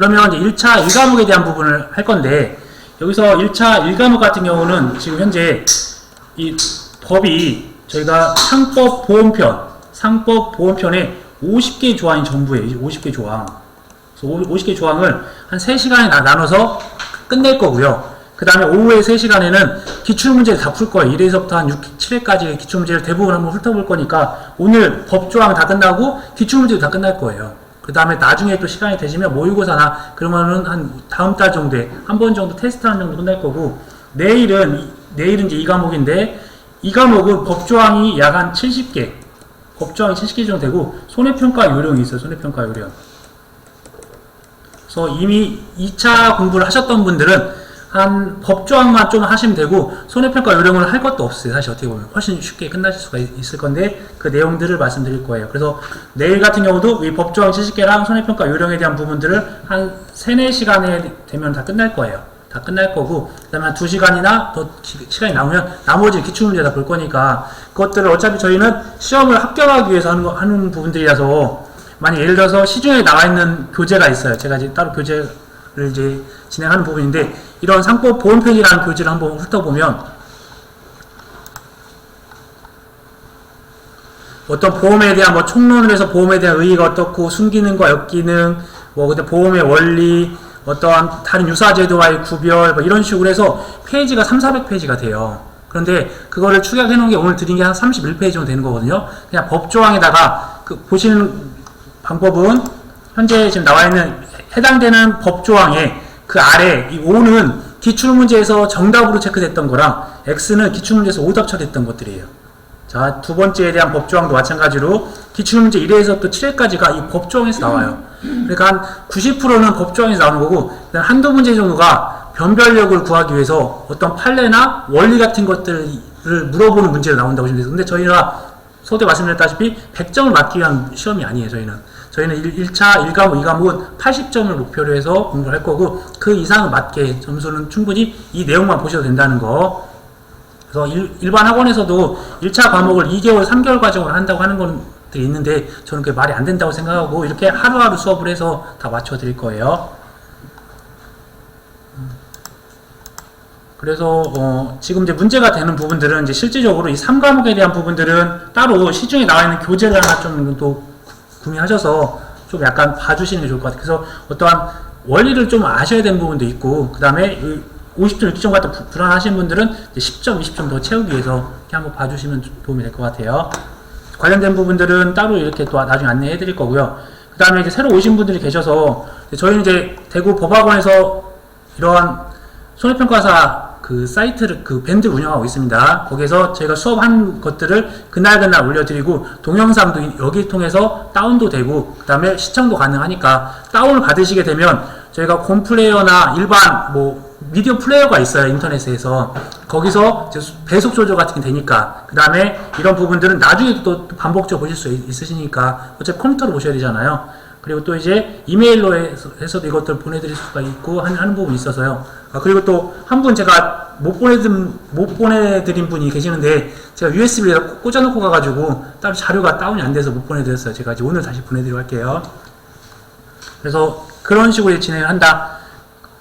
그러면 이제 1차 1과목에 대한 부분을 할 건데, 여기서 1차 1과목 같은 경우는 지금 현재 이 법이 저희가 상법 보험편에 50개 조항이 전부예요. 50개 조항. 그래서 50개 조항을 한 3시간에 나눠서 끝낼 거고요. 그 다음에 오후에 3시간에는 기출문제를 다 풀 거예요. 1회서부터 한 6, 7회까지 기출문제를 대부분 한번 훑어볼 거니까 오늘 법조항 다 끝나고 기출문제도 다 끝날 거예요. 그 다음에 나중에 또 시간이 되시면 모의고사나 그러면은 한 다음 달 정도에 한 번 정도 테스트하는 정도 끝날 거고, 내일은 이제 이 과목인데, 이 과목은 법조항이 약 한 70개, 법조항이 70개 정도 되고, 손해평가 요령이 있어요. 손해평가 요령. 그래서 이미 2차 공부를 하셨던 분들은 한 법조항만 좀 하시면 되고, 손해평가 요령을 할 것도 없어요. 사실 어떻게 보면 훨씬 쉽게 끝나실 수가 있을 건데, 그 내용들을 말씀드릴 거예요. 그래서 내일 같은 경우도 이 법조항 70개랑 손해평가 요령에 대한 부분들을 한 3, 4시간에 되면 다 끝날 거예요. 다 끝날 거고, 그 다음에 한 2시간이나 더 시간이 남으면 나머지 기출문제 다 볼 거니까, 그것들을 어차피 저희는 시험을 합격하기 위해서 하는 부분들이라서, 만약 예를 들어서 시중에 나와 있는 교재가 있어요. 제가 이제 따로 교재를 이제 진행하는 부분인데, 이런 상법 보험편이라는 교재를 한번 훑어보면, 어떤 보험에 대한 뭐 총론을 해서 보험에 대한 의의가 어떻고, 순기능과 역기능, 뭐 근데 보험의 원리, 어떠한 다른 유사제도와의 구별, 뭐 이런 식으로 해서 페이지가 300~400페이지가 돼요. 그런데 그거를 축약해 놓은 게 오늘 드린 게 한 31페이지 정도 되는 거거든요. 그냥 법조항에다가 보시는 방법은 현재 지금 나와 있는 해당되는 법조항에 그 아래 이 O는 기출문제에서 정답으로 체크됐던 거랑 X는 기출문제에서 오답 처리했던 것들이에요. 자, 두 번째에 대한 법조항도 마찬가지로 기출문제 1회에서부터 7회까지가 이 법조항에서 나와요. 그러니까 한 90%는 법조항에서 나오는 거고, 한두 문제 정도가 변별력을 구하기 위해서 어떤 판례나 원리 같은 것들을 물어보는 문제가 나온다고 보시면 돼요. 근데 저희가 서두에 말씀드렸다시피 100점을 맞기 위한 시험이 아니에요. 저희는 1차 1과목, 2과목은 80점을 목표로 해서 공부를 할 거고, 그 이상을 맞게 점수는 충분히 이 내용만 보셔도 된다는 거. 그래서 일반 학원에서도 1차 과목을 2개월, 3개월 과정으로 한다고 하는 것들이 있는데, 저는 그게 말이 안 된다고 생각하고 이렇게 하루하루 수업을 해서 다 맞춰 드릴 거예요. 그래서 지금 이제 문제가 되는 부분들은 이제 실질적으로 이 3과목에 대한 부분들은 따로 시중에 나와 있는 교재를 하나 좀 또 구매하셔서 좀 약간 봐주시는 게 좋을 것 같아요. 그래서 어떠한 원리를 좀 아셔야 되는 부분도 있고, 그 다음에 50점, 60점 같은 불안하신 분들은 이제 10점, 20점 더 채우기 위해서 이렇게 한번 봐주시면 도움이 될 것 같아요. 관련된 부분들은 따로 이렇게 또 나중에 안내해 드릴 거고요. 그 다음에 이제 새로 오신 분들이 계셔서, 저희는 이제 대구 법학원에서 이러한 손해평가사 그 사이트를, 그 밴드 운영하고 있습니다. 거기에서 저희가 수업한 것들을 그날 올려드리고, 동영상도 여기 통해서 다운도 되고, 그 다음에 시청도 가능하니까, 다운을 받으시게 되면 저희가 콤플레이어나 일반 뭐 미디어 플레이어가 있어요. 인터넷에서. 거기서 배속 조절 같은 게 되니까, 그 다음에 이런 부분들은 나중에 또 반복적으로 보실 수 있으시니까, 어차피 컴퓨터로 보셔야 되잖아요. 그리고 또 이제 이메일로 해서도 이것들 보내드릴 수가 있고 하는 부분이 있어서요. 그리고 또 한 분 제가 못 보내드린 분이 계시는데, 제가 USB에다 꽂아놓고 가가지고 따로 자료가 다운이 안 돼서 못 보내드렸어요. 제가 이제 오늘 다시 보내드리고 할게요. 그래서 그런 식으로 진행을 한다.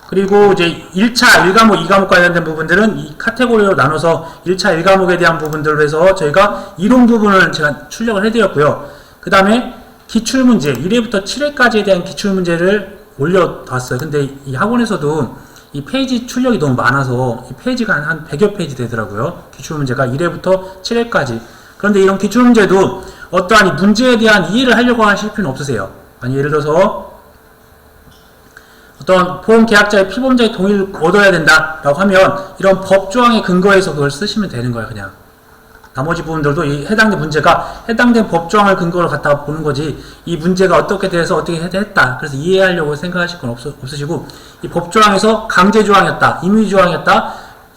그리고 이제 1차 1과목, 2과목 관련된 부분들은 이 카테고리로 나눠서 1차 1과목에 대한 부분들로 해서 저희가 이론 부분을 제가 출력을 해드렸고요. 그 다음에 기출문제, 1회부터 7회까지에 대한 기출문제를 올려놨어요. 근데 이 학원에서도 이 페이지 출력이 너무 많아서 이 페이지가 한 100여 페이지 되더라고요. 기출문제가 1회부터 7회까지. 그런데 이런 기출문제도 어떠한 이 문제에 대한 이해를 하려고 하실 필요는 없으세요. 아니, 예를 들어서 어떤 보험계약자의 피보험자의 동의를 얻어야 된다라고 하면 이런 법조항에 근거해서 그걸 쓰시면 되는 거예요. 그냥 나머지 부분들도 이 해당된 문제가 해당된 법조항을 근거로 갖다가 보는 거지, 이 문제가 어떻게 돼서 어떻게 했다, 그래서 이해하려고 생각하실 건 없으시고, 이 법조항에서 강제조항이었다, 임의조항이었다,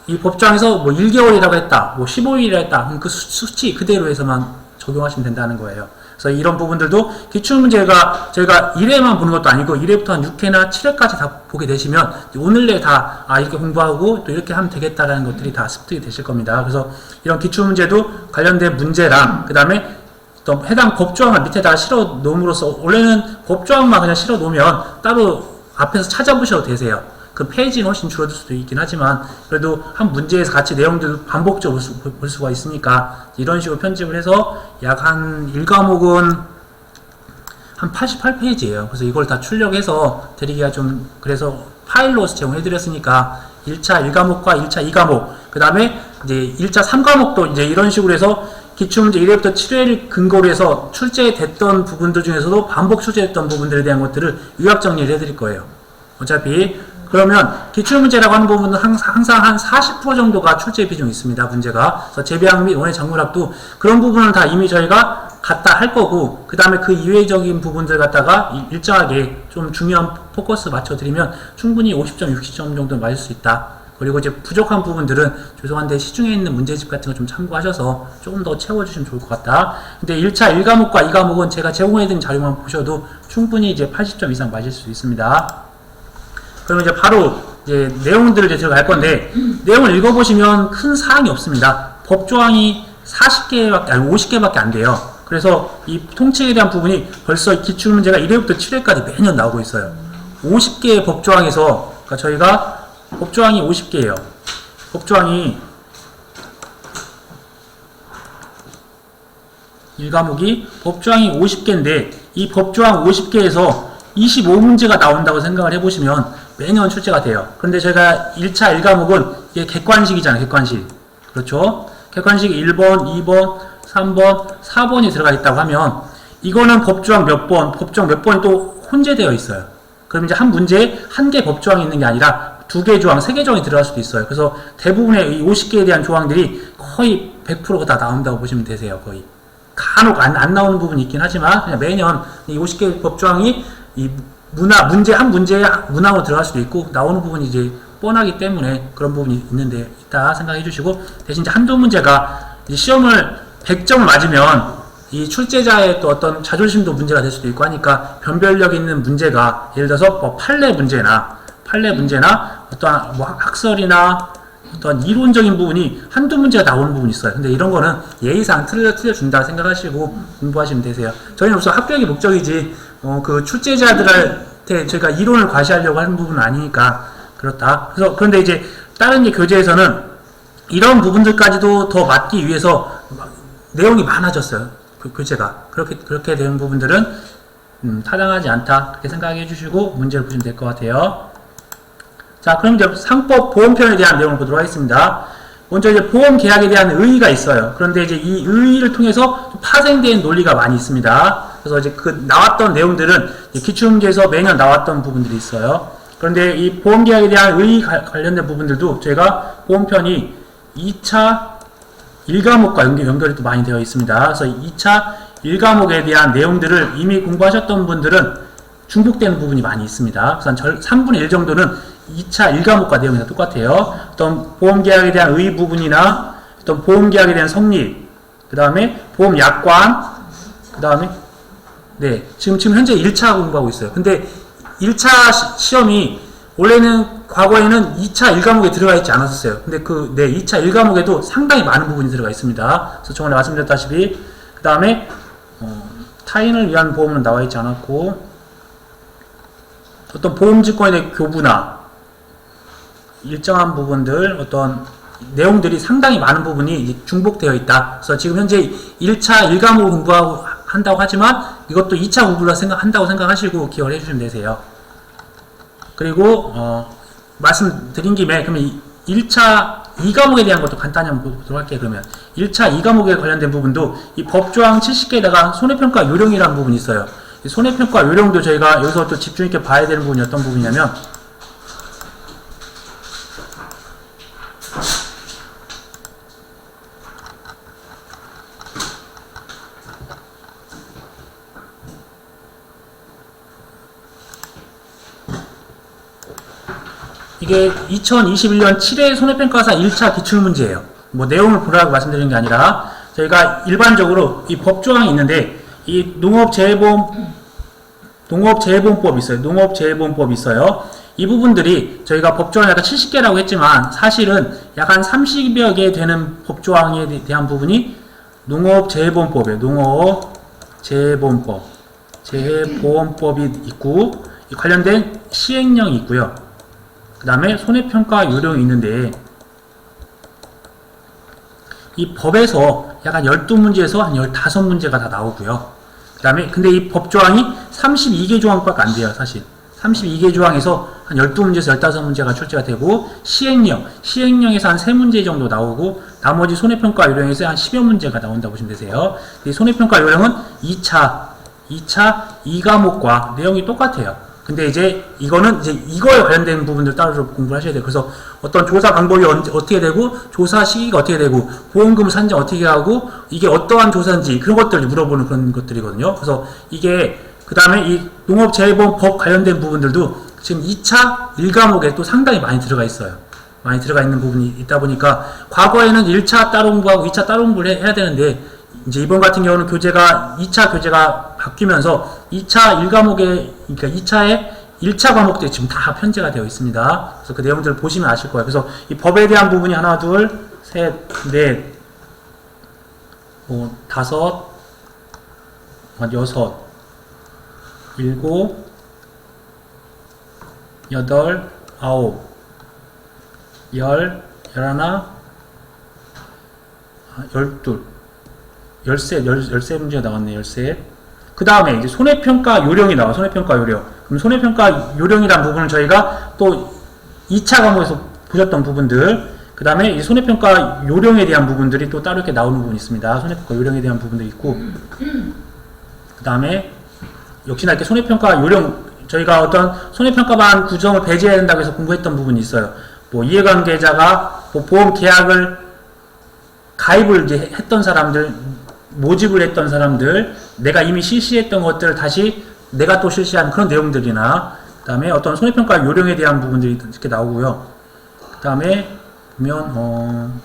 이 법조항에서 뭐 1개월이라고 했다, 뭐 15일이라고 했다, 그럼 그 수치 그대로 해서만 적용하시면 된다는 거예요. 그래서 이런 부분들도 기출문제가 저희가 1회만 보는 것도 아니고 1회부터 한 6회나 7회까지 다 보게 되시면 오늘 내에 다 이렇게 공부하고 또 이렇게 하면 되겠다라는 것들이 다 습득이 되실 겁니다. 그래서 이런 기출문제도 관련된 문제랑 그 다음에 또 해당 법조항을 밑에다가 실어 놓음으로써, 원래는 법조항만 그냥 실어 놓으면 따로 앞에서 찾아보셔도 되세요. 그 페이지는 훨씬 줄어들 수도 있긴 하지만 그래도 한 문제에서 같이 내용들도 반복적으로 볼 수가 있으니까 이런 식으로 편집을 해서 약 한 1과목은 한 88페이지예요. 그래서 이걸 다 출력해서 드리기가 좀 그래서 파일로 제공해드렸으니까 1차 1과목과 1차 2과목 그 다음에 이제 1차 3과목도 이제 이런 식으로 해서 기출문제 1회부터 7회를 근거로 해서 출제됐던 부분들 중에서도 반복 출제됐던 부분들에 대한 것들을 요약 정리를 해드릴 거예요. 어차피 그러면 기출문제라고 하는 부분은 항상 한 40% 정도가 출제 비중이 있습니다. 문제가. 그래서 재배학 및 원의 작물학도 그런 부분은 다 이미 저희가 갖다 할 거고 그 다음에 그 이외적인 부분들 갖다가 일정하게 좀 중요한 포커스 맞춰드리면 충분히 50점, 60점 정도 맞을 수 있다. 그리고 이제 부족한 부분들은 죄송한데 시중에 있는 문제집 같은 거 좀 참고하셔서 조금 더 채워주시면 좋을 것 같다. 근데 1차 1과목과 2과목은 제가 제공해드린 자료만 보셔도 충분히 이제 80점 이상 맞을 수 있습니다. 그러면 이제 바로 이제 내용들을 이제 들어갈 건데 내용을 읽어보시면 큰 사항이 없습니다. 법조항이 40개밖에 아니 50개밖에 안 돼요. 그래서 이 통칙에 대한 부분이 벌써 기출문제가 1회부터 7회까지 매년 나오고 있어요. 50개의 법조항에서 그러니까 저희가 법조항이 50개예요. 법조항이 1과목이 법조항이 50개인데 이 법조항 50개에서 25문제가 나온다고 생각을 해보시면 매년 출제가 돼요. 그런데 저희가 1차 1과목은 이게 객관식이잖아요. 객관식. 그렇죠? 객관식이 1번, 2번, 3번, 4번이 들어가 있다고 하면 이거는 법조항 몇 번, 법조항 몇 번이 또 혼재되어 있어요. 그럼 이제 한 문제에 한 개 법조항이 있는 게 아니라 두 개 조항, 세 개 조항이 들어갈 수도 있어요. 그래서 대부분의 이 50개에 대한 조항들이 거의 100%가 다 나온다고 보시면 되세요. 거의. 간혹 안 나오는 부분이 있긴 하지만 그냥 매년 이 50개 법조항이 이 문제 한 문제에 문항으로 들어갈 수도 있고 나오는 부분이 이제 뻔하기 때문에 그런 부분이 있는데 있다 생각해 주시고 대신 이제 한두 문제가 이제 시험을 100점을 맞으면 이 출제자의 또 어떤 자존심도 문제가 될 수도 있고 하니까 변별력 있는 문제가 예를 들어서 뭐 판례 문제나 어떠한 뭐 학설이나 어떤 이론적인 부분이 한두 문제가 나오는 부분이 있어요. 근데 이런 거는 예의상 틀려준다 생각하시고 공부하시면 되세요. 저희는 우선 합격이 목적이지 그 출제자들한테 저희가 이론을 과시하려고 하는 부분은 아니니까 그렇다. 그런데 이제 다른 교재에서는 이런 부분들까지도 더 맞기 위해서 내용이 많아졌어요. 그 교재가. 그렇게 되는 부분들은 타당하지 않다. 그렇게 생각해 주시고 문제를 보시면 될 것 같아요. 자, 그럼 이제 상법 보험편에 대한 내용을 보도록 하겠습니다. 먼저 이제 보험 계약에 대한 의의가 있어요. 그런데 이제 이 의의를 통해서 파생된 논리가 많이 있습니다. 그래서 이제 그 나왔던 내용들은 기출문제에서 매년 나왔던 부분들이 있어요. 그런데 이 보험 계약에 대한 의의 관련된 부분들도 저희가 보험편이 2차 1과목과 연결이 또 많이 되어 있습니다. 그래서 2차 1과목에 대한 내용들을 이미 공부하셨던 분들은 중복되는 부분이 많이 있습니다. 그래서 3분의 1 정도는 2차 1과목과 내용이 다 똑같아요. 어떤 보험계약에 대한 의의 부분이나 어떤 보험계약에 대한 성립, 그 다음에 보험약관, 그 다음에 네 지금 현재 1차 공부하고 있어요. 근데 1차 시험이 원래는 과거에는 2차 1과목에 들어가 있지 않았었어요. 근데 2차 1과목에도 상당히 많은 부분이 들어가 있습니다. 그래서 저번에 말씀드렸다시피 그 다음에 타인을 위한 보험은 나와 있지 않았고 어떤 보험증권에 대한 교부나 일정한 부분들 어떤 내용들이 상당히 많은 부분이 중복되어 있다. 그래서 지금 현재 1차 1과목을 공부하고 한다고 하지만 이것도 2차 공부를 한다고 생각하시고 기억을 해주시면 되세요. 그리고 말씀드린 김에 그러면 1차 2과목에 대한 것도 간단히 한번 보도록 할게요. 그러면 1차 2과목에 관련된 부분도 이 법조항 70개에다가 손해평가 요령이라는 부분이 있어요. 이 손해평가 요령도 저희가 여기서 또 집중 있게 봐야 되는 부분이 어떤 부분이냐면 이게 2021년 7회 손해평가사 1차 기출문제예요. 뭐 내용을 보라고 말씀드리는 게 아니라 저희가 일반적으로 이 법조항이 있는데 이 농업재해보험법이 있어요. 농업재해보험법이 있어요. 이 부분들이 저희가 법조항이 아까 70개라고 했지만 사실은 약 한 30여 개 되는 법조항에 대한 부분이 농업재해보험법이에요. 농업재해보험법이 있고 이 관련된 시행령이 있고요. 그 다음에 손해평가 요령이 있는데 이 법에서 약 한 12문제에서 한 15문제가 다 나오고요. 그 다음에 근데 이 법조항이 32개 조항밖에 안 돼요. 사실 32개 조항에서 한 12문제에서 15문제가 출제가 되고 시행령에서 한 3문제 정도 나오고 나머지 손해평가 요령에서 한 10여 문제가 나온다고 보시면 되세요. 이 손해평가 요령은 2차 2과목과 내용이 똑같아요. 근데 이제 이거는 이제 이거에 관련된 부분들 따로 공부를 하셔야 돼요. 그래서 어떤 조사 방법이 어떻게 되고 조사 시기가 어떻게 되고 보험금 산정 어떻게 하고 이게 어떠한 조사인지 그런 것들을 물어보는 그런 것들이거든요. 그래서 이게 그 다음에 이 농업재해보험법 관련된 부분들도 지금 2차 1과목에 또 상당히 많이 들어가 있어요. 많이 들어가 있는 부분이 있다 보니까 과거에는 1차 따로 공부하고 2차 따로 공부를 해야 되는데 이제 이번 같은 경우는 교재가 2차 교재가 바뀌면서 2차 1과목에 그러니까 2차에 1차 과목들이 지금 다 편제가 되어 있습니다. 그래서 그 내용들을 보시면 아실 거예요. 그래서 이 법에 대한 부분이 하나, 둘, 셋, 넷, 다섯, 여섯, 일곱, 여덟, 아홉, 열하나, 열둘, 열세 문제가 나왔네, 열세. 그 다음에 이제 손해평가 요령이 나와, 손해평가 요령. 그럼 손해평가 요령이란 부분은 저희가 또 2차 과목에서 보셨던 부분들, 그 다음에 이 손해평가 요령에 대한 부분들이 또 따로 이렇게 나오는 부분이 있습니다. 손해평가 요령에 대한 부분도 있고, 그 다음에 역시나 이렇게 손해평가 요령, 저희가 어떤 손해평가반 구성을 배제해야 된다고 해서 공부했던 부분이 있어요. 뭐 이해관계자가 뭐 보험 계약을 가입을 이제 했던 사람들, 모집을 했던 사람들, 내가 이미 실시했던 것들을 다시 내가 또 실시한 그런 내용들이나, 그 다음에 어떤 손해평가 요령에 대한 부분들이 이렇게 나오고요. 그 다음에 보면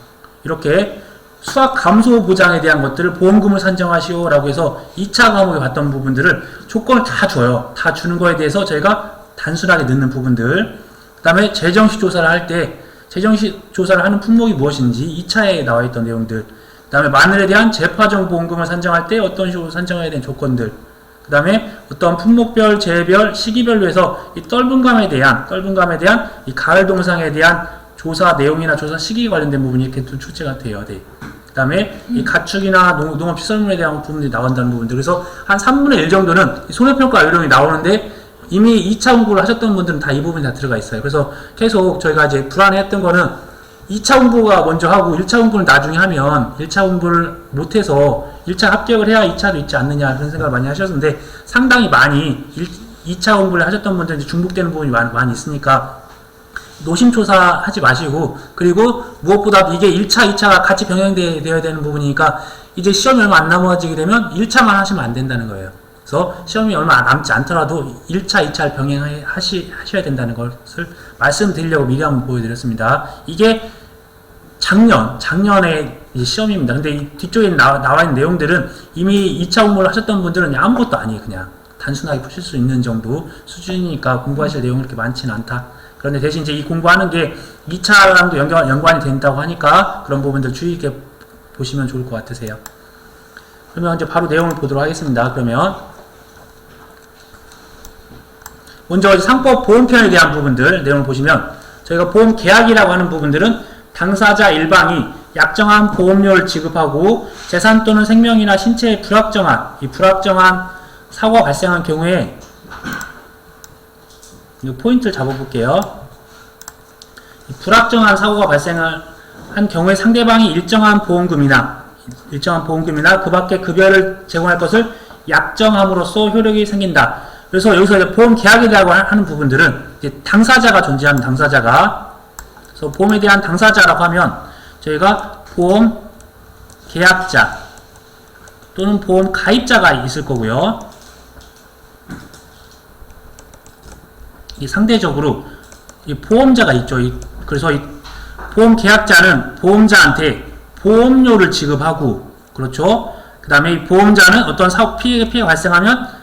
이렇게 수학 감소 보장에 대한 것들을 보험금을 산정하시오 라고 해서 2차 과목에 봤던 부분들을 조건을 다 줘요. 다 주는 거에 대해서 저희가 단순하게 넣는 부분들, 그 다음에 재정시 조사를 할 때 재정시 조사를 하는 품목이 무엇인지 2차에 나와 있던 내용들, 그 다음에 마늘에 대한 재파정 보험금을 산정할 때 어떤 식으로 산정해야 되는 조건들, 그 다음에 어떤 품목별, 재별, 시기별로 해서 이 떫은감에 대한 이 가을 동상에 대한 조사 내용이나 조사 시기에 관련된 부분이 이렇게 또 출제가 돼요. 네. 그 다음에 이 가축이나 농업시설물에 대한 부분들이 나온다는 부분들. 그래서 한 3분의 1 정도는 손해평가 요령이 나오는데 이미 2차 공부를 하셨던 분들은 다 이 부분이 다 들어가 있어요. 그래서 계속 저희가 이제 불안해했던 거는 2차 공부가 먼저 하고 1차 공부를 나중에 하면 1차 공부를 못해서 1차 합격을 해야 2차도 있지 않느냐 그런 생각을 많이 하셨는데 상당히 많이 2차 공부를 하셨던 분들은 중복되는 부분이 많이 있으니까 노심초사 하지 마시고, 그리고 무엇보다 이게 1차, 2차가 같이 병행되어야 되는 부분이니까 이제 시험이 얼마 안 남아지게 되면 1차만 하시면 안 된다는 거예요. 그래서 시험이 얼마 남지 않더라도 1차, 2차를 병행하셔야 된다는 것을 말씀드리려고 미리 한번 보여드렸습니다. 이게 작년에 이제 시험입니다. 근데 이 뒤쪽에 나와 있는 내용들은 이미 2차 공부를 하셨던 분들은 아무것도 아니에요. 그냥 단순하게 푸실 수 있는 정도 수준이니까 공부하실 내용이 그렇게 많지는 않다. 그런데 대신 이제 이 공부하는 게 2차랑도 연관이 된다고 하니까 그런 부분들 주의 있게 보시면 좋을 것 같으세요. 그러면 이제 바로 내용을 보도록 하겠습니다. 그러면 먼저 상법 보험편에 대한 부분들 내용을 보시면, 저희가 보험 계약이라고 하는 부분들은 당사자 일방이 약정한 보험료를 지급하고 재산 또는 생명이나 신체에 불확정한 사고가 발생한 경우에, 이 포인트를 잡아볼게요. 불확정한 사고가 발생한 경우에 상대방이 일정한 보험금이나 그 밖에 급여를 제공할 것을 약정함으로써 효력이 생긴다. 그래서 여기서 이제 보험 계약이라고 하는 부분들은 이제 당사자가 존재하는 당사자가, 그래서 보험에 대한 당사자라고 하면 저희가 보험 계약자 또는 보험 가입자가 있을 거고요. 이 상대적으로 이 보험자가 있죠. 그래서 이 보험 계약자는 보험자한테 보험료를 지급하고, 그렇죠. 그 다음에 이 보험자는 어떤 피해가 발생하면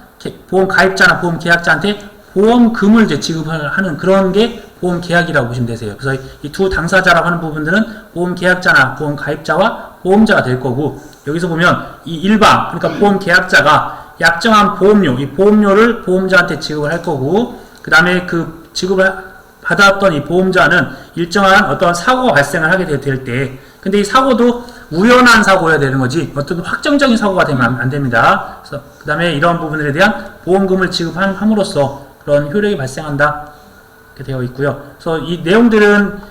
보험 가입자나 보험 계약자한테 보험금을 이제 지급하는 그런 게 보험 계약이라고 보시면 되세요. 그래서 이 두 당사자라고 하는 부분들은 보험 계약자나 보험 가입자와 보험자가 될 거고, 여기서 보면 이 일방, 그러니까 보험 계약자가 약정한 보험료, 이 보험료를 보험자한테 지급을 할 거고, 그 다음에 그 지급을 받았던 이 보험자는 일정한 어떤 사고가 발생을 하게 될 때, 근데 이 사고도 우연한 사고여야 되는 거지 어떤 확정적인 사고가 되면 안 됩니다. 그래서 그 다음에 이런 부분들에 대한 보험금을 지급함으로써 그런 효력이 발생한다 이렇게 되어 있고요. 그래서 이 내용들은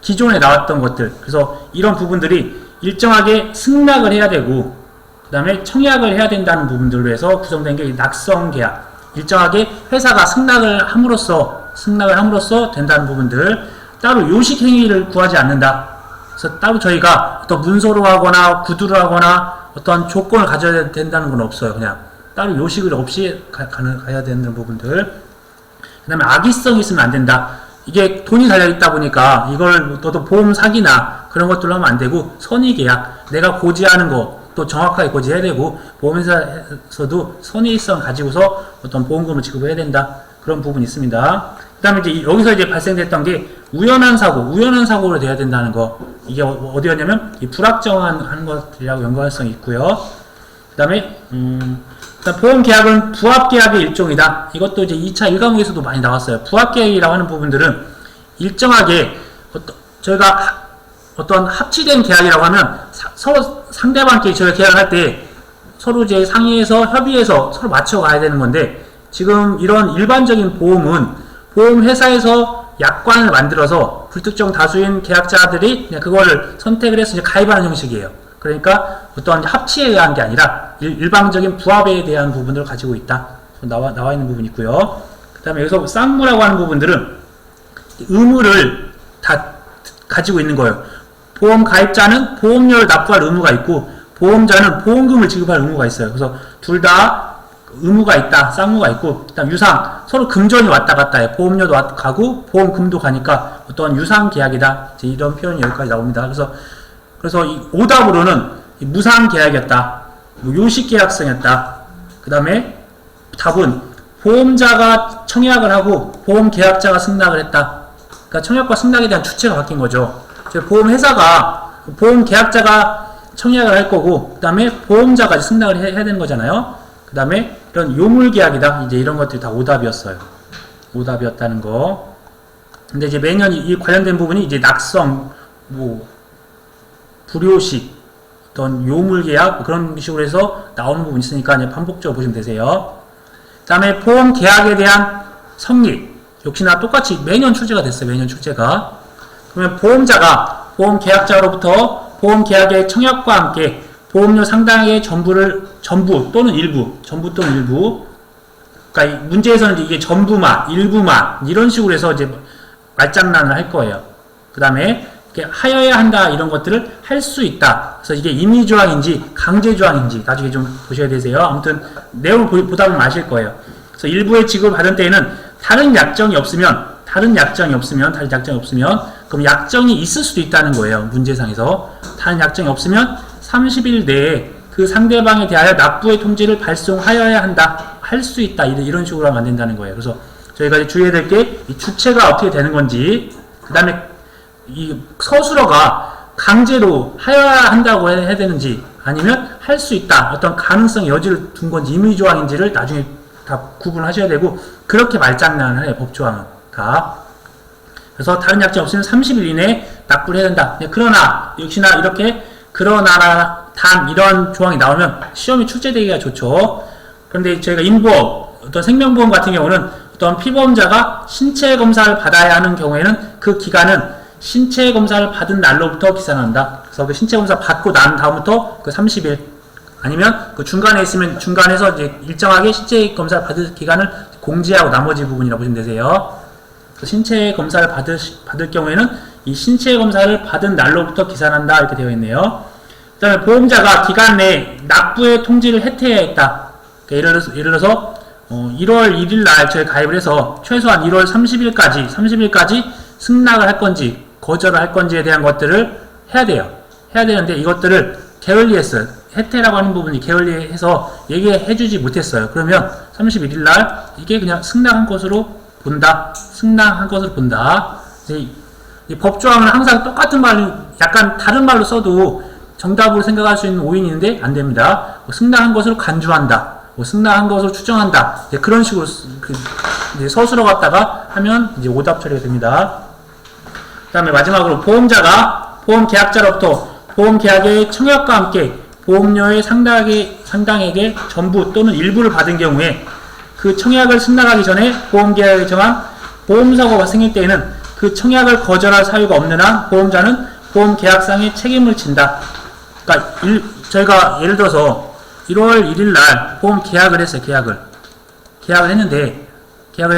기존에 나왔던 것들, 그래서 이런 부분들이 일정하게 승낙을 해야 되고 그 다음에 청약을 해야 된다는 부분들로 해서 구성된 게 낙성 계약, 일정하게 회사가 승낙을 함으로써 된다는 부분들, 따로 요식 행위를 구하지 않는다. 그래서 따로 저희가 어떤 문서로 하거나 구두를 하거나 어떤 조건을 가져야 된다는 건 없어요. 그냥 따로 요식을 없이 가야 되는 부분들. 그 다음에 악의성이 있으면 안 된다. 이게 돈이 달려있다 보니까 이걸 너도 보험 사기나 그런 것들로 하면 안 되고, 선의계약, 내가 고지하는 거 또 정확하게 고지해야 되고, 보험회사에서도 선의성 가지고서 어떤 보험금을 지급해야 된다. 그런 부분이 있습니다. 그 다음에 이제 여기서 이제 발생됐던 게 우연한 사고로 돼야 된다는 거. 이게 어디였냐면 이 불확정한 것들이라고 연관성이 있고요. 그 다음에 보험계약은 부합계약의 일종이다. 이것도 이제 2차 1과목에서도 많이 나왔어요. 부합계약이라고 하는 부분들은 일정하게 저희가 어떤 합치된 계약이라고 하면 서로 상대방끼리 저희가 계약을 할 때 서로 이제 상의해서 협의해서 서로 맞춰 가야 되는 건데, 지금 이런 일반적인 보험은 보험회사에서 약관을 만들어서 불특정 다수인 계약자들이 그냥 그거를 선택을 해서 이제 가입하는 형식이에요. 그러니까 어떤 합치에 의한 게 아니라 일방적인 부합에 대한 부분을 가지고 있다. 나와 있는 부분이 있고요. 그 다음에 여기서 쌍무라고 하는 부분들은 의무를 다 가지고 있는 거예요. 보험 가입자는 보험료를 납부할 의무가 있고, 보험자는 보험금을 지급할 의무가 있어요. 그래서 둘 다 의무가 있다, 쌍무가 있고, 그다음 유상, 서로 금전이 왔다 갔다 해. 보험료도 가고 보험금도 가니까 어떤 유상 계약이다. 이제 이런 표현이 여기까지 나옵니다. 그래서 이 오답으로는 무상 계약이었다, 요식 계약성이었다. 그 다음에 답은 보험자가 청약을 하고 보험 계약자가 승낙을 했다. 그러니까 청약과 승낙에 대한 주체가 바뀐 거죠. 보험회사가, 보험 계약자가 청약을 할 거고, 그 다음에 보험자가 승낙을 해야 되는 거잖아요. 그 다음에 이런 요물계약이다. 이제 이런 것들이 다 오답이었어요. 오답이었다는 거. 근데 이제 매년 이 관련된 부분이 이제 낙성, 불효식, 어떤 요물계약, 그런 식으로 해서 나오는 부분이 있으니까 이제 반복적으로 보시면 되세요. 그 다음에 보험계약에 대한 성립. 역시나 똑같이 매년 출제가 됐어요. 매년 출제가. 그러면 보험자가 보험계약자로부터 보험계약의 청약과 함께 보험료 상당의 전부 또는 일부, 그러니까 문제에서는 이게 전부만, 일부만 이런 식으로 해서 이제 말장난을 할 거예요. 그 다음에 하여야 한다, 이런 것들을 할 수 있다. 그래서 이게 임의조항인지 강제조항인지 나중에 좀 보셔야 되세요. 아무튼 내용을 보다 보면 아실 거예요. 그래서 일부의 지급을 받은 때에는 다른 약정이 없으면 그럼 약정이 있을 수도 있다는 거예요. 문제상에서 다른 약정이 없으면 30일 내에 그 상대방에 대하여 납부의 통지를 발송하여야 한다, 할 수 있다, 이런 식으로 하면 안 된다는 거예요. 그래서 저희가 이제 주의해야 될 게 이 주체가 어떻게 되는 건지, 그 다음에 이 서술어가 강제로 하여야 한다고 해야 되는지, 아니면 할 수 있다, 어떤 가능성 여지를 둔 건지, 임의조항인지를 나중에 다 구분하셔야 되고, 그렇게 말장난을 해요. 법조항은 다. 그래서 다른 약정 없으면 30일 이내에 납부를 해야 된다. 그러나 역시나 이렇게 그러나 단 이런 조항이 나오면 시험이 출제되기가 좋죠. 그런데 저희가 인보험, 어떤 생명보험 같은 경우는 어떤 피보험자가 신체 검사를 받아야 하는 경우에는 그 기간은 신체 검사를 받은 날로부터 기산한다. 그래서 그 신체 검사 받고 난 다음부터 그 30일, 아니면 그 중간에 있으면 중간에서 이제 일정하게 신체 검사를 받을 기간을 공지하고 나머지 부분이라고 보시면 되세요. 신체 검사를 받을 경우에는 이 신체 검사를 받은 날로부터 기산한다, 이렇게 되어 있네요. 그 다음에 보험자가 기간 내에 납부의 통지를 해태해야 했다. 그러니까 예를 들어서 1월 1일 날 저희 가입을 해서 최소한 1월 30일까지 승낙을 할 건지 거절을 할 건지에 대한 것들을 해야 돼요. 해야 되는데 이것들을 게을리했어요. 해태라고 하는 부분이 게을리해서 얘기해주지 못했어요. 그러면 31일 날 이게 그냥 승낙한 것으로 본다. 이 법조항은 항상 똑같은 말을 약간 다른 말로 써도 정답으로 생각할 수 있는 오인이 있는데 안 됩니다. 승낙한 것으로 간주한다. 뭐 승낙한 것으로 추정한다. 이제 그런 식으로 이제 서술어 갖다가 하면 이제 오답 처리가 됩니다. 그 다음에 마지막으로 보험자가 보험 계약자로부터 보험 계약의 청약과 함께 보험료의 상당액의 전부 또는 일부를 받은 경우에 그 청약을 승낙하기 전에 보험 계약에 정한 보험사고가 발생할 때에는 그 청약을 거절할 사유가 없는 한 보험자는 보험 계약상의 책임을 진다. 그러니까 저희가 예를 들어서 1월 1일 날 보험 계약을 했어요. 계약을 했는데 계약을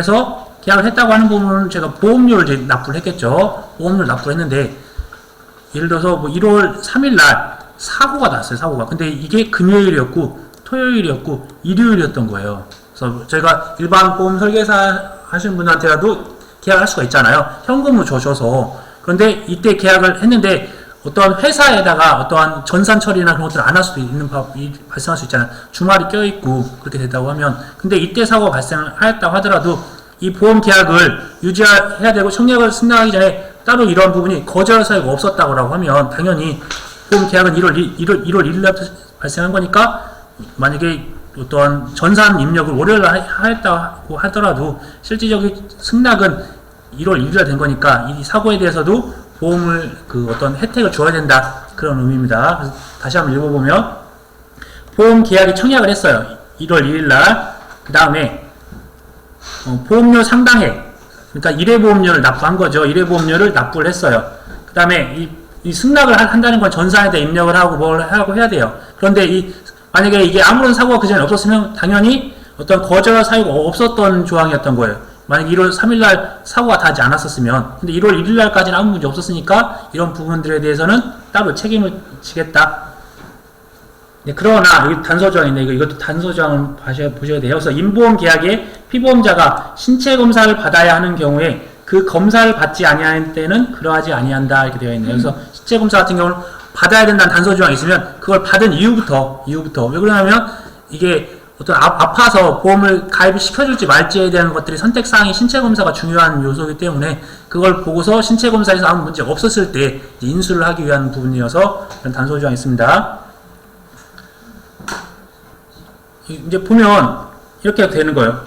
했다고 하는 부분은 제가 보험료를 이제 납부를 했겠죠. 보험료를 납부를 했는데 예를 들어서 뭐 1월 3일 날 사고가 났어요. 사고가. 근데 이게 금요일이었고 토요일이었고 일요일이었던 거예요. 그래서 저희가 일반 보험 설계사 하시는 분한테라도 계약할 수가 있잖아요. 현금으로 줘서. 그런데 이때 계약을 했는데 어떠한 회사에다가 어떠한 전산 처리나 그런 것들을 안 할 수도 있는 발생할 수 있잖아요. 주말이 껴있고 그렇게 됐다고 하면. 근데 이때 사고가 발생하였다고 하더라도 이 보험 계약을 유지해야 되고 청약을 승낙하기 전에 따로 이런 부분이 거절할 사유가 없었다고 하면 당연히 보험 계약은 1월 1일 날 발생한 거니까 만약에 어떠한 전산 입력을 월요일날 하였다고 하더라도 실질적인 승낙은 1월 1일 날 된 거니까 이 사고에 대해서도 보험을 어떤 혜택을 줘야 된다 그런 의미입니다. 그래서 다시 한번 읽어보면 보험 계약이 청약을 했어요. 1월 1일 날. 그 다음에 보험료 상당액 그러니까 1회 보험료를 납부한 거죠. 1회 보험료를 납부를 했어요. 그 다음에 이 승낙을 한다는 건 전산에다 입력을 하고 뭘 하고 해야 돼요. 그런데 만약에 이게 아무런 사고가 그 전에 없었으면 당연히 어떤 거절할 사유가 없었던 조항이었던 거예요. 만약 1월 3일날 사고가 닿지 않았었으면. 근데 1월 1일날까지는 아무 문제 없었으니까 이런 부분들에 대해서는 따로 책임을 지겠다. 네, 그러나 여기 단서조항인데 이것도 단서조항을 보셔야 돼요. 그래서 임보험 계약에 피보험자가 신체 검사를 받아야 하는 경우에 그 검사를 받지 아니할 때는 그러하지 아니한다 이렇게 되어 있네요. 그래서 신체 검사 같은 경우는 받아야 된다는 단서조항이 있으면 그걸 받은 이유부터 왜 그러냐면 이게 어떤 아파서 보험을 가입을 시켜줄지 말지에 대한 것들이 선택사항이 신체검사가 중요한 요소이기 때문에 그걸 보고서 신체검사에서 아무 문제 없었을 때 인수를 하기 위한 부분이어서 이런 단서조항이 있습니다. 이제 보면 이렇게 되는 거예요.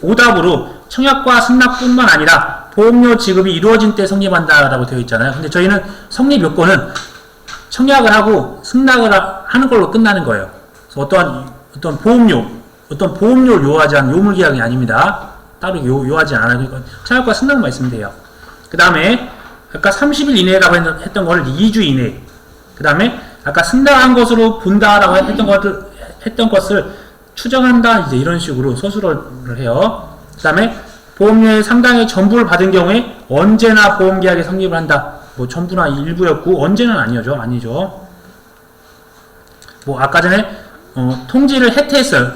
오답으로 청약과 승낙뿐만 아니라 보험료 지급이 이루어진 때 성립한다라고 되어 있잖아요. 근데 저희는 성립 요건은 청약을 하고 승낙을 하는 걸로 끝나는 거예요. 그래서 어떤 보험료를 요하지 않은 요물계약이 아닙니다. 따로 요하지 않아요. 청약과 승낙만 있으면 돼요. 그 다음에 아까 30일 이내라고 했던 거를 2주 이내. 그 다음에 아까 승낙한 것으로 본다라고 했던 것을 추정한다. 이제 이런 식으로 서술어를 해요. 그 다음에 보험료의 상당의 전부를 받은 경우에 언제나 보험계약이 성립을 한다. 뭐 전부나 일부였고 언제는 아니죠. 뭐 아까 전에 통지를 해태했어요.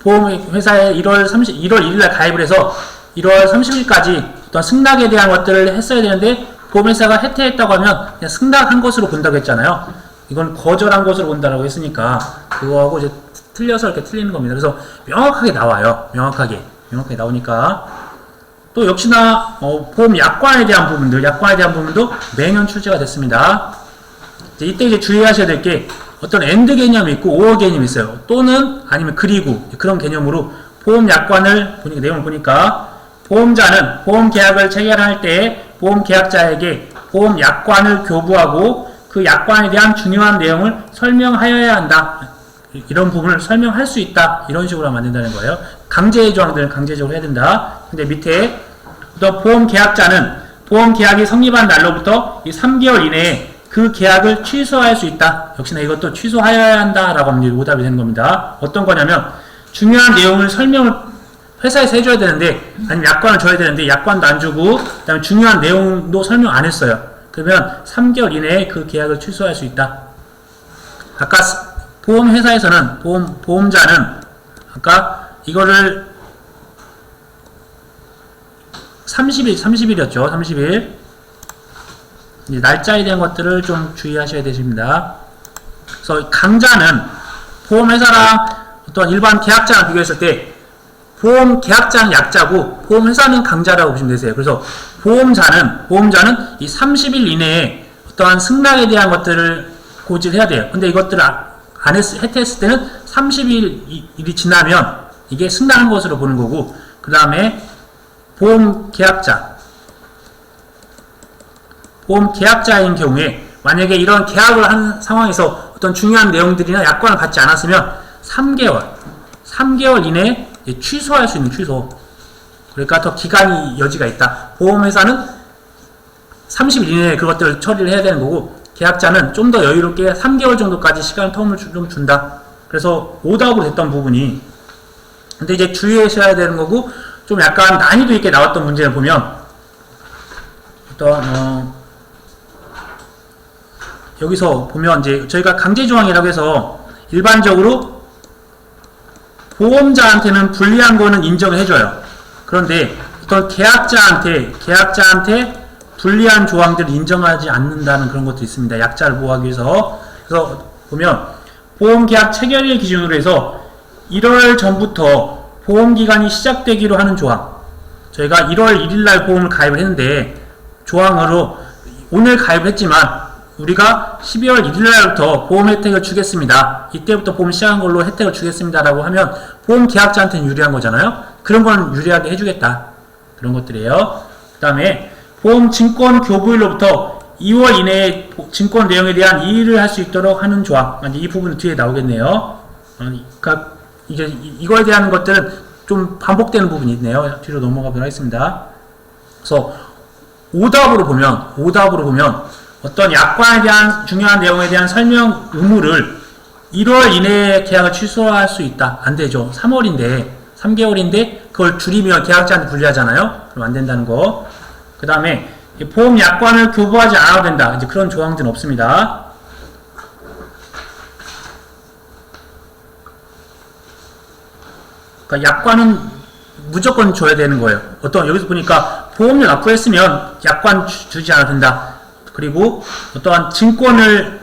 보험회사에 1월 1일날 가입을 해서 1월 30일까지 어떤 승낙에 대한 것들을 했어야 되는데 보험회사가 해태했다고 하면 그냥 승낙한 것으로 본다고 했잖아요. 이건 거절한 것으로 본다라고 했으니까 그거하고 이제 틀려서 이렇게 틀리는 겁니다. 그래서 명확하게 나와요. 명확하게 나오니까 또 역시나 보험 약관에 대한 부분도 매년 출제가 됐습니다. 이때 이제 주의하셔야 될 게 어떤 and 개념이 있고 or 개념이 있어요. 또는 아니면 그리고 그런 개념으로 보험 약관을 내용을 보니까 보험자는 보험 계약을 체결할 때 보험 계약자에게 보험 약관을 교부하고 그 약관에 대한 중요한 내용을 설명하여야 한다. 이런 부분을 설명할 수 있다. 이런 식으로 만든다는 거예요. 강제 조항들은 강제적으로 해야 된다. 근데 밑에 또 보험 계약자는 보험 계약이 성립한 날로부터 이 3개월 이내에 그 계약을 취소할 수 있다. 역시나 이것도 취소하여야 한다라고 하면 오답이 되는 겁니다. 어떤 거냐면 중요한 내용을 설명을 회사에서 해줘야 되는데 아니면 약관을 줘야 되는데 약관도 안 주고 그다음에 중요한 내용도 설명 안 했어요. 그러면 3개월 이내에 그 계약을 취소할 수 있다. 아까 보험회사에서는 보험자는 아까 이거를 30일이었죠. 30일. 날짜에 대한 것들을 좀 주의하셔야 되십니다. 그래서 강자는 보험회사랑 어떤 일반 계약자랑 비교했을 때 보험 계약자는 약자고 보험회사는 강자라고 보시면 되세요. 그래서 보험자는 이 30일 이내에 어떠한 승낙에 대한 것들을 고지해야 돼요. 근데 이것들을 해태했을 때는 30일이 지나면 이게 승낙한 것으로 보는 거고, 그 다음에 보험 계약자인 경우에 만약에 이런 계약을 한 상황에서 어떤 중요한 내용들이나 약관을 받지 않았으면 3개월 이내에 취소할 수 있는 취소. 그러니까 더 기간이 여지가 있다. 보험회사는 30일 이내에 그것들을 처리를 해야 되는 거고, 계약자는 좀 더 여유롭게 3개월 정도까지 시간 텀을 좀 준다. 그래서 오답으로 됐던 부분이, 근데 이제 주의하셔야 되는 거고, 좀 약간 난이도 있게 나왔던 문제를 보면, 여기서 보면 이제 저희가 강제조항이라고 해서 일반적으로 보험자한테는 불리한 거는 인정을 해줘요. 그런데 어떤 계약자한테 불리한 조항들을 인정하지 않는다는 그런 것도 있습니다. 약자를 보호하기 위해서. 그래서 보면 보험계약 체결일 기준으로 해서 1월 전부터 보험기간이 시작되기로 하는 조항, 저희가 1월 1일날 보험을 가입을 했는데 조항으로 오늘 가입을 했지만 우리가 12월 1일날부터 보험 혜택을 주겠습니다. 이때부터 보험 시작한 걸로 혜택을 주겠습니다 라고 하면 보험 계약자한테는 유리한 거잖아요. 그런 건 유리하게 해주겠다. 그런 것들이에요. 그 다음에 보험 증권 교부일로부터 2월 이내에 증권 내용에 대한 이의를 할 수 있도록 하는 조항. 이 부분은 뒤에 나오겠네요. 그러니까 이제 이거에 대한 것들은 좀 반복되는 부분이 있네요. 뒤로 넘어가 보도록 하겠습니다. 그래서 오답으로 보면 어떤 약관에 대한 중요한 내용에 대한 설명 의무를 1월 이내에 계약을 취소할 수 있다. 안 되죠. 3개월인데 그걸 줄이면 계약자한테 불리하잖아요. 그럼 안 된다는 거. 그 다음에 보험 약관을 교부하지 않아도 된다. 이제 그런 조항들은 없습니다. 그러니까 약관은 무조건 줘야 되는 거예요. 여기서 보니까 보험료 납부했으면 약관 주지 않아도 된다. 그리고 어떠한 증권을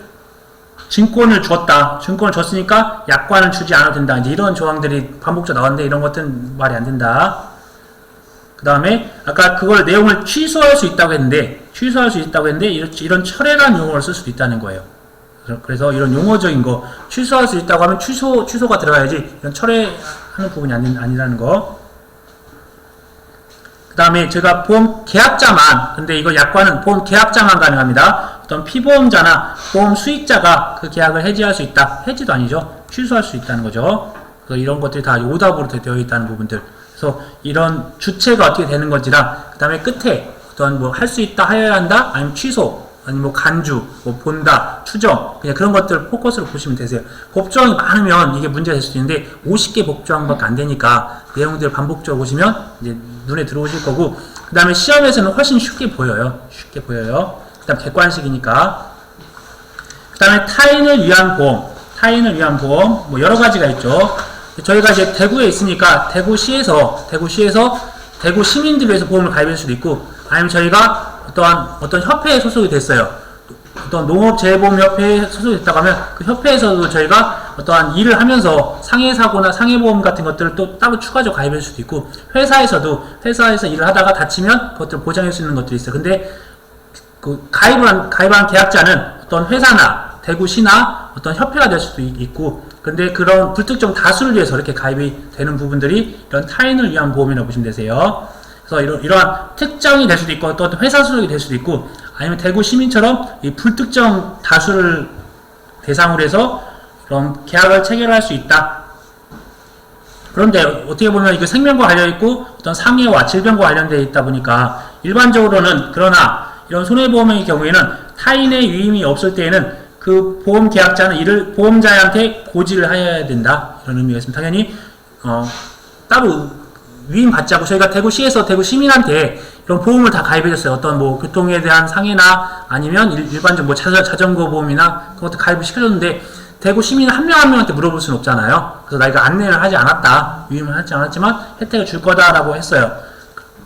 줬다. 증권을 줬으니까 약관을 주지 않아도 된다. 이제 이런 조항들이 반복적으로 나왔는데 이런 것들은 말이 안 된다. 그 다음에 아까 그걸 내용을 취소할 수 있다고 했는데 이런 철회라는 용어를 쓸 수도 있다는 거예요. 그래서 이런 용어적인 거 취소할 수 있다고 하면 취소가 들어가야지 이런 철회하는 부분이 아니라는 거. 그 다음에 제가 보험 계약자만, 근데 이거 약관은 보험 계약자만 가능합니다. 어떤 피보험자나 보험 수익자가 그 계약을 해지할 수 있다. 해지도 아니죠. 취소할 수 있다는 거죠. 그래서 이런 것들이 다 오답으로 되어 있다는 부분들. 그래서 이런 주체가 어떻게 되는 건지랑, 그 다음에 끝에 어떤 뭐 할 수 있다, 하여야 한다, 아니면 취소, 아니면 뭐 간주, 뭐 본다, 추정, 그냥 그런 것들 포커스로 보시면 되세요. 법조항이 많으면 이게 문제가 될 수도 있는데 50개 법조항밖에 안 되니까 내용들을 반복적으로 보시면 이제 눈에 들어오실 거고, 그 다음에 시험에서는 훨씬 쉽게 보여요. 그 다음 객관식이니까. 그 다음에 타인을 위한 보험, 뭐 여러 가지가 있죠. 저희가 이제 대구에 있으니까 대구시에서 대구 시민들 위해서 보험을 가입할 수도 있고, 아니면 저희가 어떤 협회에 소속이 됐어요. 어떤 농업재해보험협회에 소속이 됐다고 하면 그 협회에서도 저희가 어떠한 일을 하면서 상해사고나 상해보험 같은 것들을 또 따로 추가적으로 가입할 수도 있고, 회사에서 일을 하다가 다치면 그것들을 보장할 수 있는 것들이 있어요. 근데 그 가입한 계약자는 어떤 회사나 대구시나 어떤 협회가 될 수도 있고, 근데 그런 불특정 다수를 위해서 이렇게 가입이 되는 부분들이 이런 타인을 위한 보험이라고 보시면 되세요. 그래서 이러한 특정이 될 수도 있고, 또 회사 소속이 될 수도 있고, 아니면 대구 시민처럼 이 불특정 다수를 대상으로 해서 그런 계약을 체결할 수 있다. 그런데 어떻게 보면 이게 생명과 관련 있고 어떤 상해와 질병과 관련되어 있다 보니까 일반적으로는, 그러나 이런 손해보험의 경우에는 타인의 위임이 없을 때에는 그 보험 계약자는 이를 보험자한테 고지를 해야 된다. 이런 의미가 있습니다. 당연히 따로 위임 받지 않고 저희가 대구시에서 대구 시민한테 이런 보험을 다 가입해줬어요. 어떤 뭐 교통에 대한 상해나 아니면 일반적 뭐 자전거 보험이나 그런 것도 가입을 시켜줬는데, 대구 시민 한 명 한 명한테 물어볼 수는 없잖아요. 그래서 나이가 안내를 하지 않았다, 위임을 하지 않았지만 혜택을 줄 거다라고 했어요.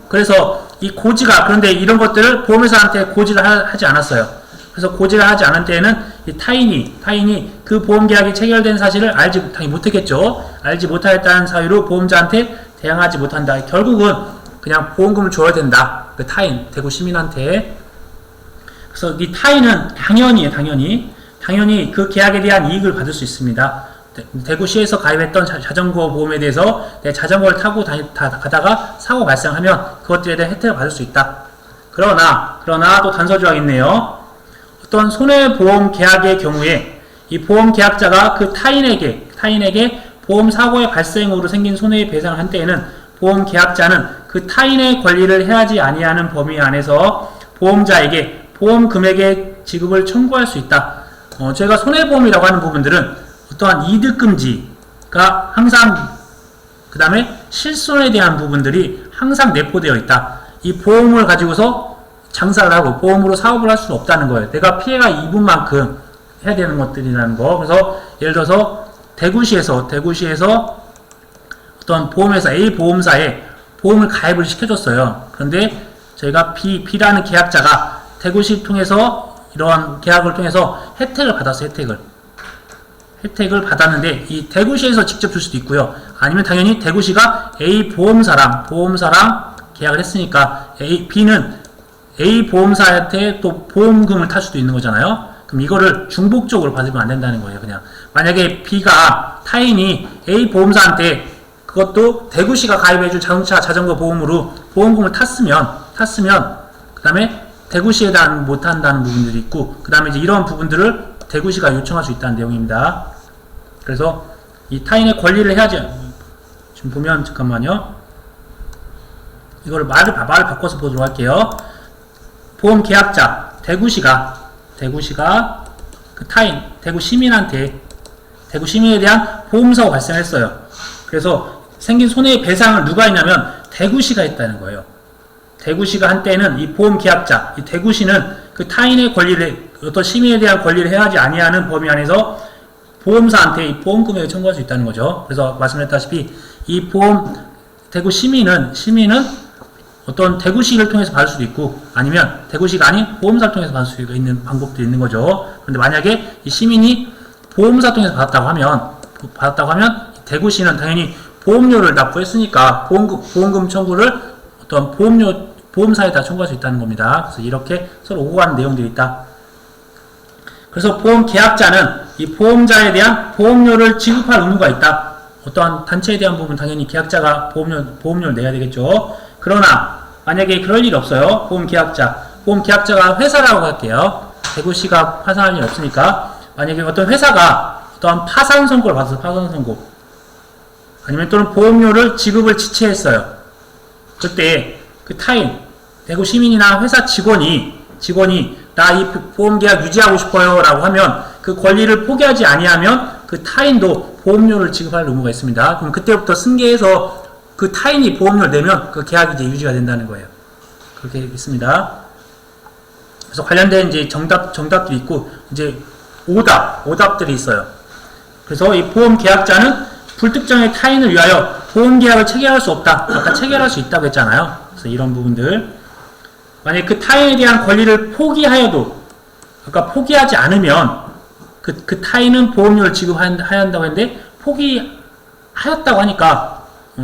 그래서 이 고지가, 그런데 이런 것들을 보험회사한테 고지를 하지 않았어요. 그래서 고지를 하지 않은 때에는 이 타인이 그 보험계약이 체결된 사실을 당연히 못했겠죠. 알지 못하였다는 사유로 보험자한테 대항하지 못한다. 결국은 그냥 보험금을 줘야 된다. 그 타인, 대구 시민한테. 그래서 이 타인은 당연히 그 계약에 대한 이익을 받을 수 있습니다. 대구시에서 가입했던 자전거 보험에 대해서 내 자전거를 타고 가다가 사고 발생하면 그것들에 대한 혜택을 받을 수 있다. 그러나 또 단서조항이 있네요. 어떤 손해보험 계약의 경우에 이 보험 계약자가 그 타인에게 보험 사고의 발생으로 생긴 손해의 배상을 한 때에는 보험 계약자는 그 타인의 권리를 해하지 아니하는 범위 안에서 보험자에게 보험 금액의 지급을 청구할 수 있다. 저희가 손해보험이라고 하는 부분들은 어떠한 이득금지가 항상, 그 다음에 실손에 대한 부분들이 항상 내포되어 있다. 이 보험을 가지고서 장사를 하고 보험으로 사업을 할 수는 없다는 거예요. 내가 피해가 입은 만큼 해야 되는 것들이라는 거. 그래서 예를 들어서 대구시에서 어떤 보험회사 A 보험사에 보험을 가입을 시켜줬어요. 그런데 저희가 B라는 계약자가 대구시 통해서 이러한 계약을 통해서 혜택을 받았어요. 혜택을 받았는데 이 대구시에서 직접 줄 수도 있고요. 아니면 당연히 대구시가 A 보험사랑 계약을 했으니까 B는 A 보험사한테 또 보험금을 탈 수도 있는 거잖아요. 그럼 이거를 중복적으로 받으면 안 된다는 거예요. 그냥 만약에 B가 타인이 A 보험사한테 그것도 대구시가 가입해줄 자전거 보험으로 보험금을 탔으면 그 다음에 대구시에 대한 못한다는 부분들이 있고, 그 다음에 이제 이런 부분들을 대구시가 요청할 수 있다는 내용입니다. 그래서 이 타인의 권리를 해야지. 지금 보면 잠깐만요. 이거를 말을 바꿔서 보도록 할게요. 보험 계약자 대구시가 그 타인 대구 시민에 대한 보험사고 발생했어요. 그래서 생긴 손해의 배상을 누가 했냐면 대구시가 했다는 거예요. 대구시가 한때는 이 보험 계약자, 이 대구시는 그 타인의 권리를, 어떤 시민에 대한 권리를 해하지 아니하는 범위 안에서 보험사한테 이 보험 금액을 청구할 수 있다는 거죠. 그래서 말씀드렸다시피 이 대구 시민은 어떤 대구시를 통해서 받을 수도 있고, 아니면 대구시가 아닌 보험사를 통해서 받을 수 있는 방법도 있는 거죠. 그런데 만약에 이 시민이 보험사 통해서 받았다고 하면 대구시는 당연히 보험료를 납부했으니까 보험금 청구를 어떤 보험사에다 청구할 수 있다는 겁니다. 그래서 이렇게 서로 오고 가는 내용들이 있다. 그래서 보험 계약자는 이 보험자에 대한 보험료를 지급할 의무가 있다. 어떠한 단체에 대한 부분 당연히 계약자가 보험료를 내야 되겠죠. 그러나 만약에 그럴 일이 없어요. 보험 계약자가 회사라고 할게요. 대구시가 파산할 일 없으니까 만약에 어떤 회사가 어떠한 파산 선고를 받아서 파산 선고, 아니면 또는 보험료를 지급을 지체했어요. 그때 그 타인 대구 시민이나 회사 직원이 나 이 보험 계약 유지하고 싶어요 라고 하면 그 권리를 포기하지 아니하면 그 타인도 보험료를 지급할 의무가 있습니다. 그럼 그때부터 승계해서 그 타인이 보험료를 내면 그 계약이 이제 유지가 된다는 거예요. 그렇게 있습니다. 그래서 관련된 이제 정답들이 있고, 이제 오답들이 있어요. 그래서 이 보험 계약자는 불특정의 타인을 위하여 보험 계약을 체결할 수 없다. 아까 체결할 수 있다고 했잖아요. 그래서 이런 부분들. 만약에 그 타인에 대한 권리를 포기하여도, 아까 포기하지 않으면 그 타인은 보험료를 지급해야 한다고 했는데 포기하였다고 하니까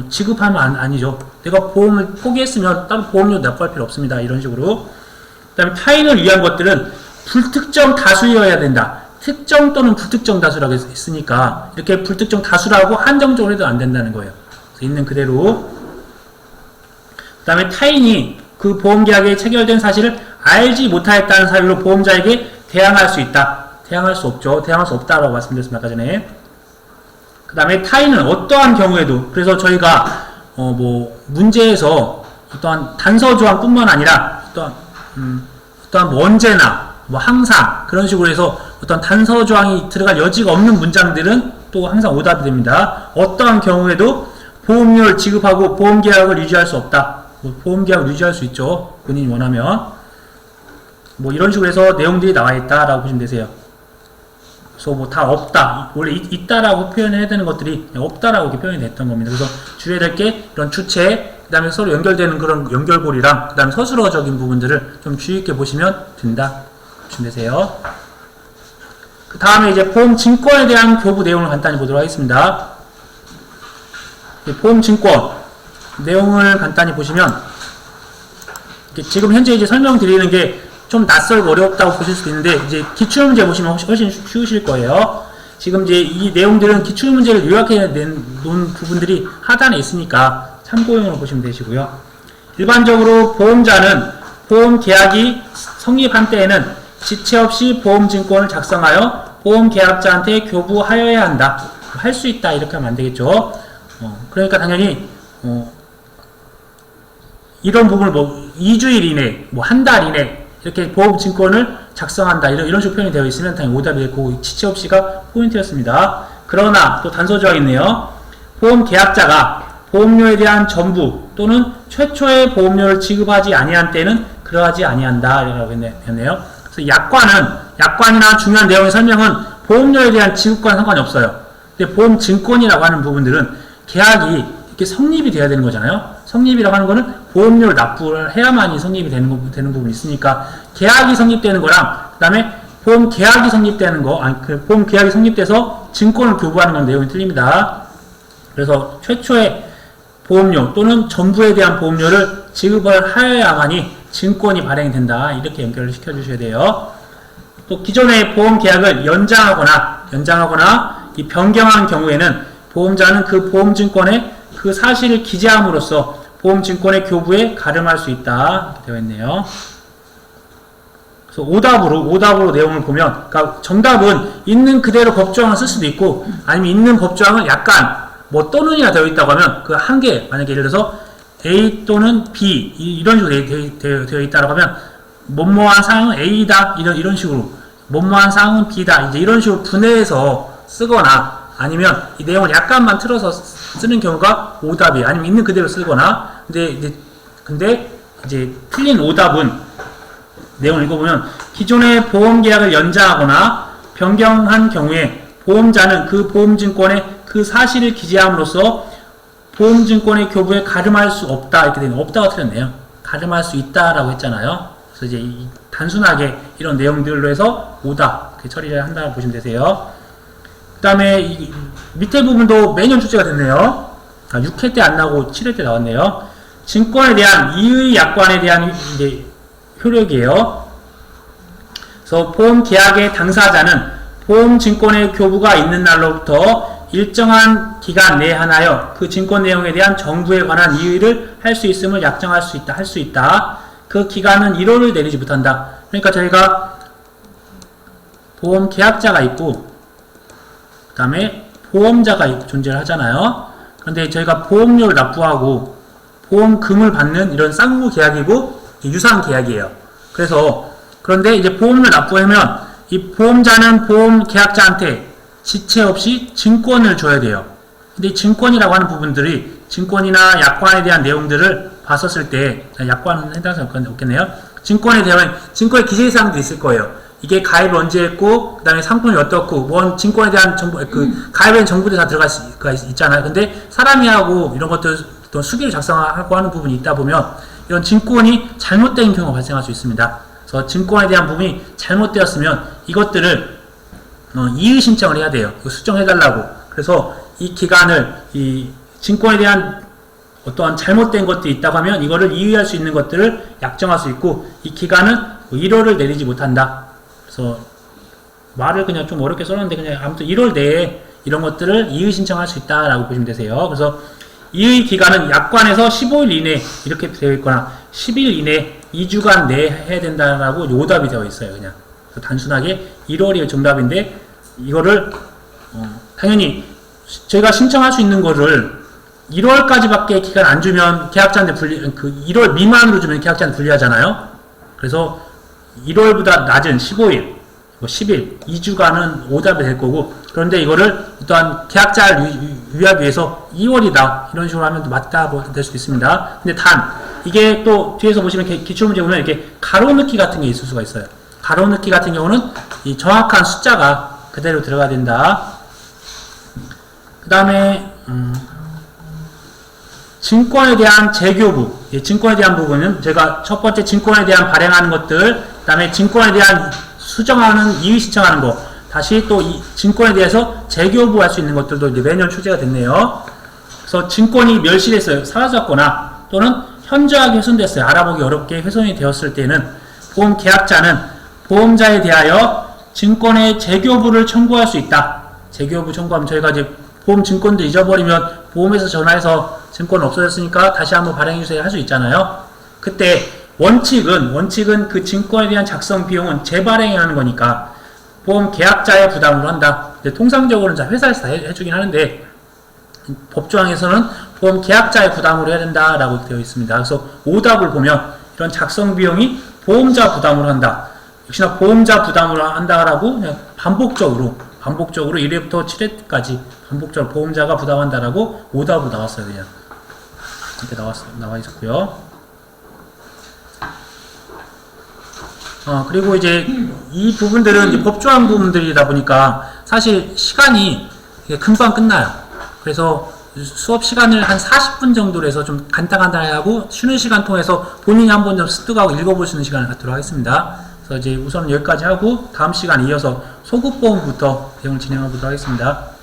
지급하면 아니죠. 내가 보험을 포기했으면 따로 보험료 납부할 필요 없습니다. 이런 식으로. 그 다음에 타인을 위한 것들은 불특정 다수여야 된다. 특정 또는 불특정 다수라고 했으니까 이렇게 불특정 다수라고 한정적으로 해도 안 된다는 거예요. 있는 그대로. 그 다음에 타인이 그 보험계약에 체결된 사실을 알지 못하였다는 사유로 보험자에게 대항할 수 있다. 대항할 수 없죠. 대항할 수 없다라고 말씀드렸습니다. 아까 전에. 그 다음에 타인은 어떠한 경우에도, 그래서 저희가 문제에서 어떠한 단서 조항뿐만 아니라 어떠한 언제나 항상 그런 식으로 해서 어떤 단서 조항이 들어갈 여지가 없는 문장들은 또 항상 오답이 됩니다. 어떠한 경우에도 보험료를 지급하고 보험계약을 유지할 수 없다. 보험계약을 유지할 수 있죠. 본인이 원하면. 이런 식으로 해서 내용들이 나와 있다라고 보시면 되세요. 그래서 다 없다. 원래 있다라고 표현해야 되는 것들이 없다라고 이렇게 표현이 됐던 겁니다. 그래서 주의해야 될 게 이런 주체, 그 다음에 서로 연결되는 그런 연결고리랑, 그 다음에 서술어적인 부분들을 좀 주의 있게 보시면 된다. 보시면 되세요. 그 다음에 이제 보험증권에 대한 교부 내용을 간단히 보도록 하겠습니다. 보험증권 내용을 간단히 보시면, 지금 현재 이제 설명드리는 게 좀 낯설고 어렵다고 보실 수도 있는데, 이제 기출문제 보시면 훨씬 쉬우실 거예요. 지금 이제 이 내용들은 기출문제를 요약해 놓은 부분들이 하단에 있으니까 참고용으로 보시면 되시고요. 일반적으로 보험자는 보험 계약이 성립한 때에는 지체 없이 보험증권을 작성하여 보험계약자한테 교부하여야 한다. 할 수 있다. 이렇게 하면 안 되겠죠. 그러니까 당연히 이런 부분을 뭐 2주일 이내, 뭐 한 달 이내 이렇게 보험증권을 작성한다. 이런 식으로 표현이 되어 있으면 당연히 오답이 되고 지체 없이가 포인트였습니다. 그러나 또 단서 조항이 있네요. 보험계약자가 보험료에 대한 전부 또는 최초의 보험료를 지급하지 아니한 때는 그러하지 아니한다. 라고 했네요. 그래서 약관이나 중요한 내용의 설명은 보험료에 대한 지급과는 상관이 없어요. 근데 보험증권이라고 하는 부분들은 계약이 이렇게 성립이 돼야 되는 거잖아요. 성립이라고 하는 거는 보험료를 납부를 해야만이 성립이 되는 부분이 있으니까 계약이 성립되는 거랑 그 다음에 보험계약이 성립되는 거, 보험계약이 성립돼서 증권을 교부하는 건 내용이 틀립니다. 그래서 최초의 보험료 또는 전부에 대한 보험료를 지급을 하여야만이 증권이 발행이 된다. 이렇게 연결을 시켜주셔야 돼요. 또 기존의 보험계약을 연장하거나 이 변경한 경우에는 보험자는 그 보험증권에 그 사실을 기재함으로써 보험증권의 교부에 가름할 수 있다. 이렇게 되어 있네요. 그래서 오답으로 내용을 보면, 그러니까 정답은 있는 그대로 법조항을 쓸 수도 있고, 아니면 있는 법조항을 약간 뭐 또는이나 되어 있다고 하면 그 한 개, 만약에 예를 들어서 A 또는 B 이런 식으로 되어 있다고 하면 뭐뭐한 사항은 A다 이런 식으로 뭐뭐한 사항은 B다 이제 이런 식으로 분해해서 쓰거나 아니면 이 내용을 약간만 틀어서 쓰는 경우가 오답이에요. 아니면 있는 그대로 쓰거나 근데 이제 틀린 오답은 내용을 읽어보면 기존의 보험계약을 연장하거나 변경한 경우에 보험자는 그 보험증권에 그 사실을 기재함으로써 보험증권의 교부에 가름할 수 없다 이렇게 되면 없다가 틀렸네요. 가름할 수 있다라고 했잖아요. 그래서 이제 단순하게 이런 내용들로 해서 오답 처리를 한다고 보시면 되세요. 그 다음에 밑에 부분도 매년 출제가 됐네요. 6회 때 안 나오고 7회 때 나왔네요. 증권에 대한 이의 약관에 대한 이제 효력이에요. 그래서 보험계약의 당사자는 보험증권의 교부가 있는 날로부터 일정한 기간 내에 하나여 그 증권 내용에 대한 정부에 관한 이의를 할 수 있음을 약정할 수 있다. 할 수 있다. 그 기간은 1월을 내리지 못한다. 그러니까 저희가 보험계약자가 있고 그 다음에 보험자가 존재를 하잖아요. 그런데 저희가 보험료를 납부하고 보험금을 받는 이런 쌍무계약이고 유상계약이에요. 그런데 이제 보험료를 납부하면 이 보험자는 보험계약자한테 지체 없이 증권을 줘야 돼요. 근데 이 증권이라고 하는 부분들이 증권이나 약관에 대한 내용들을 봤었을 때 약관은 해당하지 없겠네요. 증권에 대한 증권의 기재사항도 있을 거예요. 이게 가입을 언제 했고 그 다음에 상품이 어떻고 증권에 대한 정보 가입에 대한 정보들이 다 들어갈 수가 있잖아요. 근데 사람이 하고 이런 것들 또 수기를 작성하고 하는 부분이 있다 보면 이런 증권이 잘못된 경우가 발생할 수 있습니다. 그래서 증권에 대한 부분이 잘못되었으면 이것들을 이의 신청을 해야 돼요. 수정해달라고. 그래서 이 기간을 이 증권에 대한 어떠한 잘못된 것들이 있다고 하면 이거를 이의할 수 있는 것들을 약정할 수 있고 이 기간은 1월을 내리지 못한다. 그래서 말을 그냥 좀 어렵게 써놨는데 그냥 아무튼 1월 내에 이런 것들을 이의 신청할 수 있다라고 보시면 되세요. 그래서 이의 기간은 약관에서 15일 이내 이렇게 되어 있거나 10일 이내 2주간 내에 해야 된다라고 오답이 되어 있어요. 그냥 단순하게 1월이 정답인데 이거를 당연히 저희가 신청할 수 있는 거를 1월까지밖에 기간 안 주면 계약자한테 1월 미만으로 주면 계약자한테 불리하잖아요. 그래서 1월보다 낮은 15일, 10일, 2주간은 오답이 될 거고 그런데 이거를 또한 계약자를 위하기 위해서 2월이다 이런 식으로 하면 또 맞다 될 수도 있습니다. 근데 이게 또 뒤에서 보시면 기출문제 보면 이렇게 가로넣기 같은 게 있을 수가 있어요. 가로넣기 같은 경우는 이 정확한 숫자가 그대로 들어가야 된다. 그 다음에 증권에 대한 재교부, 증권에 대한 부분은 제가 첫 번째 증권에 대한 발행하는 것들, 그 다음에 증권에 대한 수정하는, 이의 신청하는 거, 다시 또 이 증권에 대해서 재교부할 수 있는 것들도 이제 매년 출제가 됐네요. 그래서 증권이 멸실했어요. 사라졌거나 또는 현저하게 훼손됐어요. 알아보기 어렵게 훼손이 되었을 때는 보험계약자는 보험자에 대하여 증권의 재교부를 청구할 수 있다. 재교부 청구하면 저희가 이제 보험 증권도 잊어버리면 보험에서 전화해서 증권 없어졌으니까 다시 한번 발행해주세요 할 수 있잖아요. 그때 원칙은 그 증권에 대한 작성 비용은 재발행해야 하는 거니까 보험 계약자의 부담으로 한다. 통상적으로는 회사에서 다 해주긴 하는데 법조항에서는 보험 계약자의 부담으로 해야 된다라고 되어 있습니다. 그래서 오답을 보면 이런 작성 비용이 보험자 부담으로 한다. 역시나 보험자 부담으로 한다라고 그냥 반복적으로 1회부터 7회까지 반복적으로 보험자가 부담한다라고 오답으로 나왔어요. 그냥 이렇게 나와 있었고요. 그리고 이제 이 부분들은 이제 법조항 부분들이다 보니까 사실 시간이 금방 끝나요. 그래서 수업 시간을 한 40분 정도로 해서 좀 간단하게 하고 쉬는 시간 통해서 본인이 한번 좀 습득하고 읽어볼 수 있는 시간을 갖도록 하겠습니다. 그래서 이제 우선 여기까지 하고 다음 시간에 이어서 소급보험부터 내용을 진행해 보도록 하겠습니다.